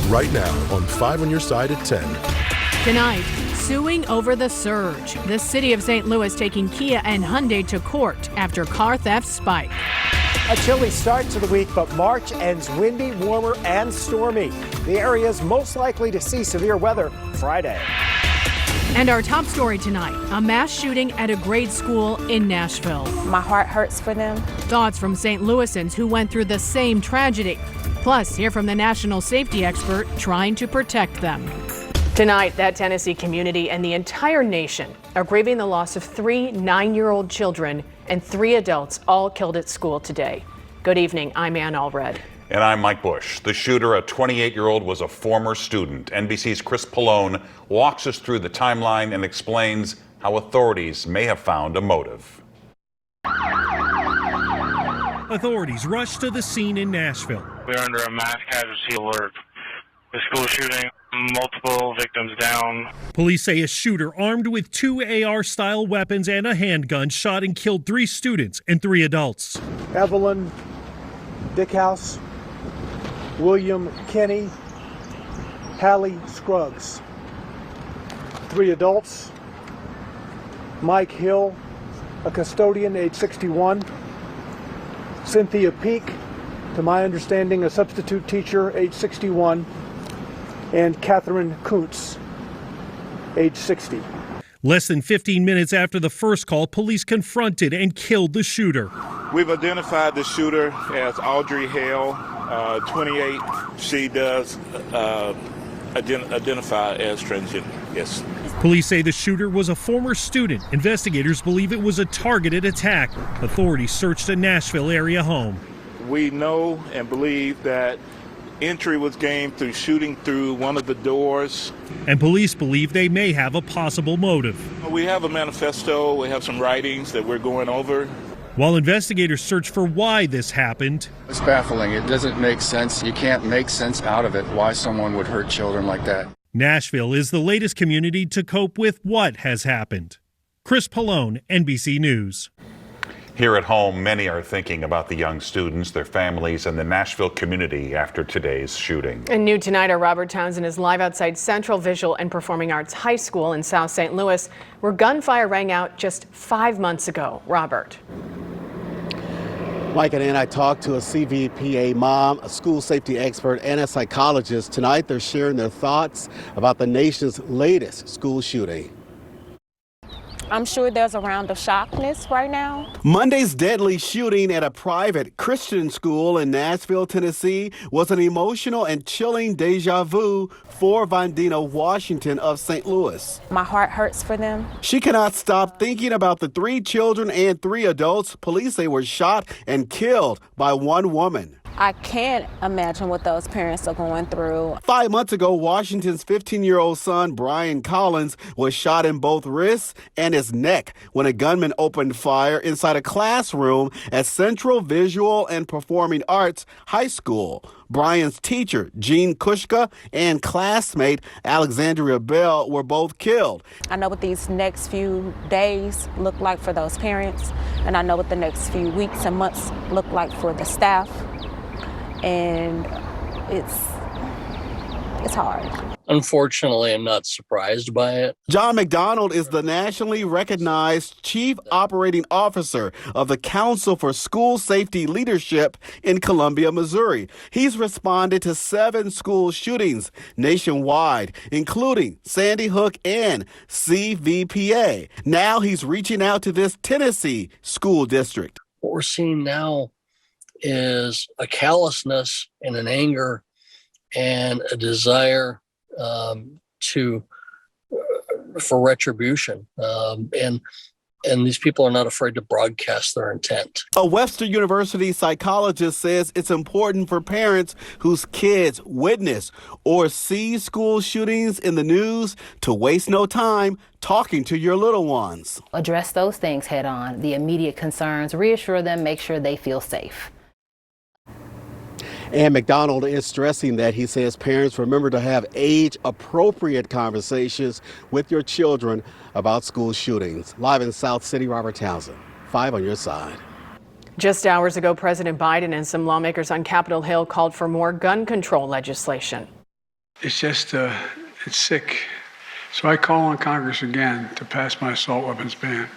Right now on 5 on your side at 10. Tonight, suing over the surge. The city of St. Louis taking Kia and Hyundai to court after car thefts spike. A chilly start to the week, but March ends windy, warmer, and stormy. The area is most likely to see severe weather Friday. And our top story tonight, a mass shooting at a grade school in Nashville. My heart hurts for them. Thoughts from St. Louisans who went through the same tragedy. Plus, hear from the national safety expert trying to protect them. Tonight, that Tennessee community and the entire nation are grieving the loss of 3 9-year-old children and 3 adults, all killed at school today. Good evening, I'm Ann Allred. And I'm Mike Bush. The shooter, a 28-year-old, was a former student. NBC's Chris Pallone walks us through the timeline and explains how authorities may have found a motive. Authorities rushed to the scene in Nashville. We're under a mass casualty alert. The school shooting, multiple victims down. Police say a shooter armed with 2 AR-style weapons and a handgun shot and killed 3 students and 3 adults. Evelyn Dickhouse, William Kenny, Hallie Scruggs. 3 adults, Mike Hill, a custodian, age 61, Cynthia Peak, to my understanding, a substitute teacher, age 61, and Catherine Kuntz, age 60. Less than 15 minutes after the first call, police confronted and killed the shooter. We've identified the shooter as Audrey Hale, 28. She does identify as transgender, yes. Police say the shooter was a former student. Investigators believe it was a targeted attack. Authorities searched a Nashville area home. We know and believe that entry was gained through shooting through one of the doors. And police believe they may have a possible motive. We have a manifesto, we have some writings that we're going over. While investigators search for why this happened. It's baffling. It doesn't make sense. You can't make sense out of it why someone would hurt children like that. Nashville is the latest community to cope with what has happened. Chris Pallone, NBC News. Here at home, many are thinking about the young students, their families, and the Nashville community after today's shooting. And new tonight, our Robert Townsend is live outside Central Visual and Performing Arts High School in South St. Louis, where gunfire rang out just 5 months ago. Robert. Mike and Ann, I talked to a CVPA mom, a school safety expert, and a psychologist. Tonight, they're sharing their thoughts about the nation's latest school shooting. I'm sure there's a round of shockness right now. Monday's deadly shooting at a private Christian school in Nashville, Tennessee was an emotional and chilling deja vu for Vandina Washington of St. Louis. My heart hurts for them. She cannot stop thinking about the 3 children and 3 adults police say were shot and killed by one woman. I can't imagine what those parents are going through. 5 months ago, Washington's 15-year-old son, Brian Collins, was shot in both wrists and his neck when a gunman opened fire inside a classroom at Central Visual and Performing Arts High School. Brian's teacher, Jean Kushka, and classmate Alexandria Bell were both killed. I know what these next few days look like for those parents, and I know what the next few weeks and months look like for the staff. And it's hard. Unfortunately, I'm not surprised by it. John McDonald is the nationally recognized Chief Operating Officer of the Council for School Safety Leadership in Columbia, Missouri. He's responded to 7 school shootings nationwide, including Sandy Hook and CVPA. Now he's reaching out to this Tennessee school district. What we're seeing now is a callousness and an anger and a desire for retribution. And these people are not afraid to broadcast their intent. A Western University psychologist says it's important for parents whose kids witness or see school shootings in the news to waste no time talking to your little ones. Address those things head on, the immediate concerns, reassure them, make sure they feel safe. And McDonald is stressing that he says parents remember to have age-appropriate conversations with your children about school shootings. Live in South City, Robert Townsend, 5 on your side. Just hours ago, President Biden and some lawmakers on Capitol Hill called for more gun control legislation. It's just, it's sick. So I call on Congress again to pass my assault weapons ban.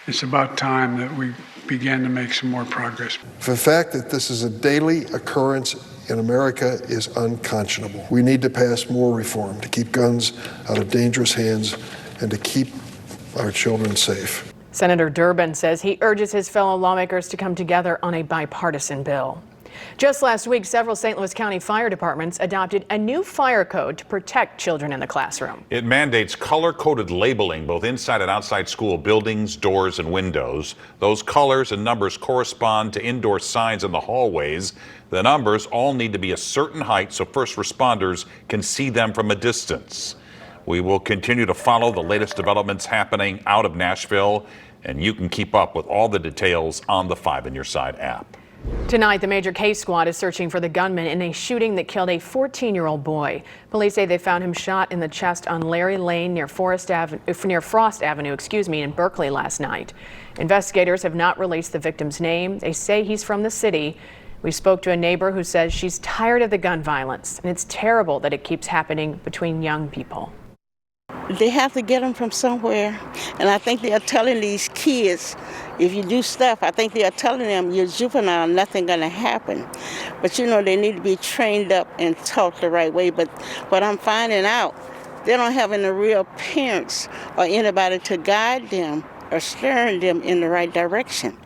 It's about time that we began to make some more progress. The fact that this is a daily occurrence in America is unconscionable. We need to pass more reform to keep guns out of dangerous hands and to keep our children safe. Senator Durbin says he urges his fellow lawmakers to come together on a bipartisan bill. Just last week, several St. Louis County fire departments adopted a new fire code to protect children in the classroom. It mandates color-coded labeling both inside and outside school buildings, doors, and windows. Those colors and numbers correspond to indoor signs in the hallways. The numbers all need to be a certain height so first responders can see them from a distance. We will continue to follow the latest developments happening out of Nashville, and you can keep up with all the details on the 5 on Your Side app. Tonight, the Major K squad is searching for the gunman in a shooting that killed a 14-year-old boy. Police say they found him shot in the chest on Larry Lane near Frost Avenue, in Berkeley last night. Investigators have not released the victim's name. They say he's from the city. We spoke to a neighbor who says she's tired of the gun violence, and it's terrible that it keeps happening between young people. They have to get them from somewhere, and I think they are telling these kids, if you do stuff, I think they are telling them you're juvenile, nothing gonna happen. But you know, they need to be trained up and taught the right way. But what I'm finding out, they don't have any real parents or anybody to guide them or steer them in the right direction.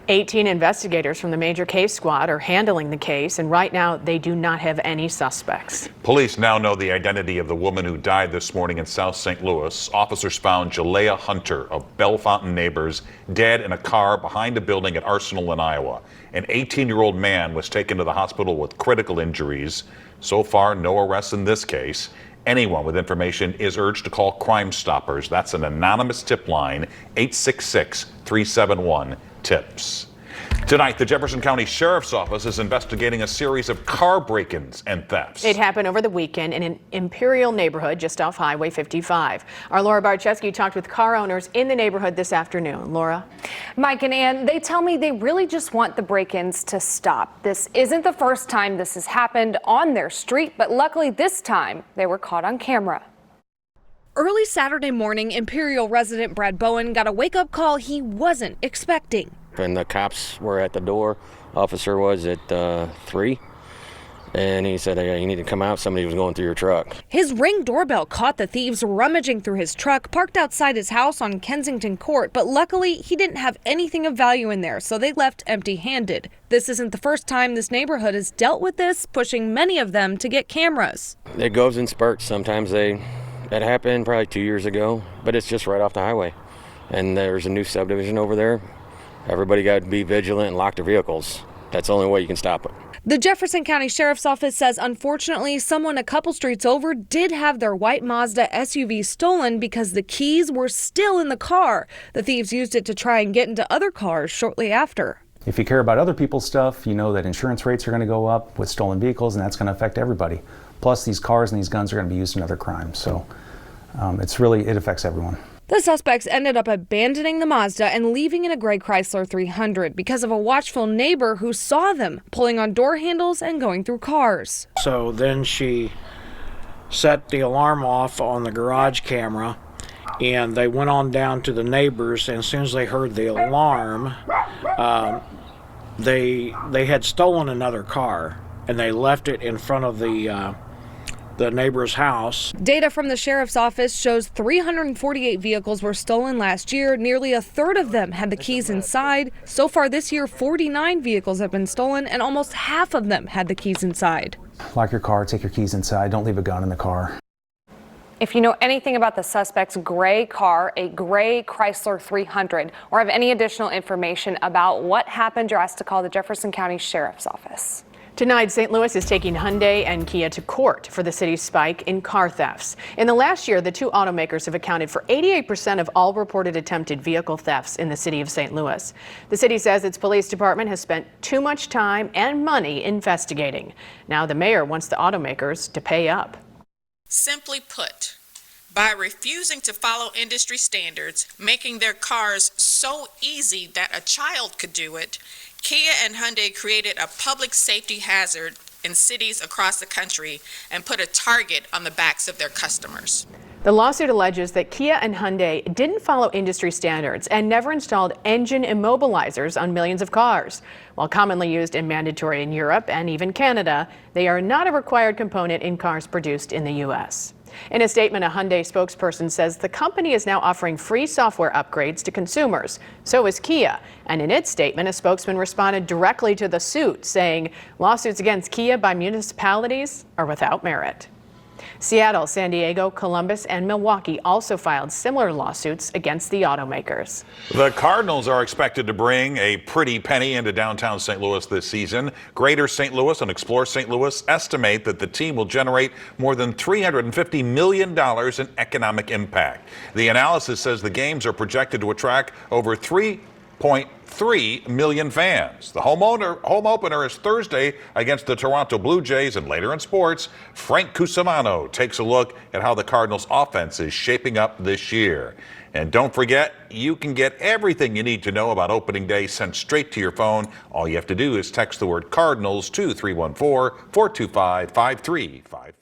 18 investigators from the Major K squad are handling the case, and right now they do not have any suspects. Police now know the identity of the woman who died this morning in South St. Louis. Officers found Jalea Hunter of Bellefontaine Neighbors dead in a car behind a building at Arsenal in Iowa. An 18-year-old man was taken to the hospital with critical injuries. So far, no arrests in this case. Anyone with information is urged to call Crime Stoppers. That's an anonymous tip line, 866-371-TIPS. Tonight, the Jefferson County Sheriff's Office is investigating a series of car break-ins and thefts. It happened over the weekend in an Imperial neighborhood just off Highway 55. Our Laura Barczewski talked with car owners in the neighborhood this afternoon. Laura? Mike and Ann, they tell me they really just want the break-ins to stop. This isn't the first time this has happened on their street, but luckily this time they were caught on camera. Early Saturday morning, Imperial resident Brad Bowen got a wake-up call he wasn't expecting. And the cops were at the door. Officer was at 3, and he said, "Hey, you need to come out. Somebody was going through your truck." His Ring doorbell caught the thieves rummaging through his truck parked outside his house on Kensington Court, but luckily he didn't have anything of value in there, so they left empty-handed. This isn't the first time this neighborhood has dealt with this, pushing many of them to get cameras. It goes in spurts. Sometimes that happened probably 2 years ago, but it's just right off the highway, and there's a new subdivision over there. Everybody got to be vigilant and lock their vehicles. That's the only way you can stop it. The Jefferson County Sheriff's Office says, unfortunately, someone a couple streets over did have their white Mazda SUV stolen because the keys were still in the car. The thieves used it to try and get into other cars shortly after. If you care about other people's stuff, you know that insurance rates are going to go up with stolen vehicles, and that's going to affect everybody. Plus, these cars and these guns are going to be used in other crimes. So it affects everyone. The suspects ended up abandoning the Mazda and leaving in a gray Chrysler 300 because of a watchful neighbor who saw them pulling on door handles and going through cars. So then she set the alarm off on the garage camera, and they went on down to the neighbors, and as soon as they heard the alarm, they had stolen another car, and they left it in front of the neighbor's house. Data from the sheriff's office shows 348 vehicles were stolen last year. Nearly a third of them had the keys inside. So far this year, 49 vehicles have been stolen, and almost half of them had the keys inside. Lock your car, take your keys inside, don't leave a gun in the car. If you know anything about the suspect's gray car, a gray Chrysler 300, or have any additional information about what happened, you're asked to call the Jefferson County Sheriff's Office. Tonight, St. Louis is taking Hyundai and Kia to court for the city's spike in car thefts. In the last year, the two automakers have accounted for 88% of all reported attempted vehicle thefts in the city of St. Louis. The city says its police department has spent too much time and money investigating. Now the mayor wants the automakers to pay up. Simply put, by refusing to follow industry standards, making their cars so easy that a child could do it, Kia and Hyundai created a public safety hazard in cities across the country and put a target on the backs of their customers. The lawsuit alleges that Kia and Hyundai didn't follow industry standards and never installed engine immobilizers on millions of cars. While commonly used and mandatory in Europe and even Canada, they are not a required component in cars produced in the U.S. In a statement, a Hyundai spokesperson says the company is now offering free software upgrades to consumers. So is Kia. And in its statement, a spokesman responded directly to the suit, saying lawsuits against Kia by municipalities are without merit. Seattle, San Diego, Columbus, and Milwaukee also filed similar lawsuits against the automakers. The Cardinals are expected to bring a pretty penny into downtown St. Louis this season. Greater St. Louis and Explore St. Louis estimate that the team will generate more than $350 million in economic impact. The analysis says the games are projected to attract over 3.3 million fans. The home opener is Thursday against the Toronto Blue Jays, and later in sports, Frank Cusimano takes a look at how the Cardinals offense is shaping up this year. And don't forget, you can get everything you need to know about opening day sent straight to your phone. All you have to do is text the word Cardinals to 314-425-5355.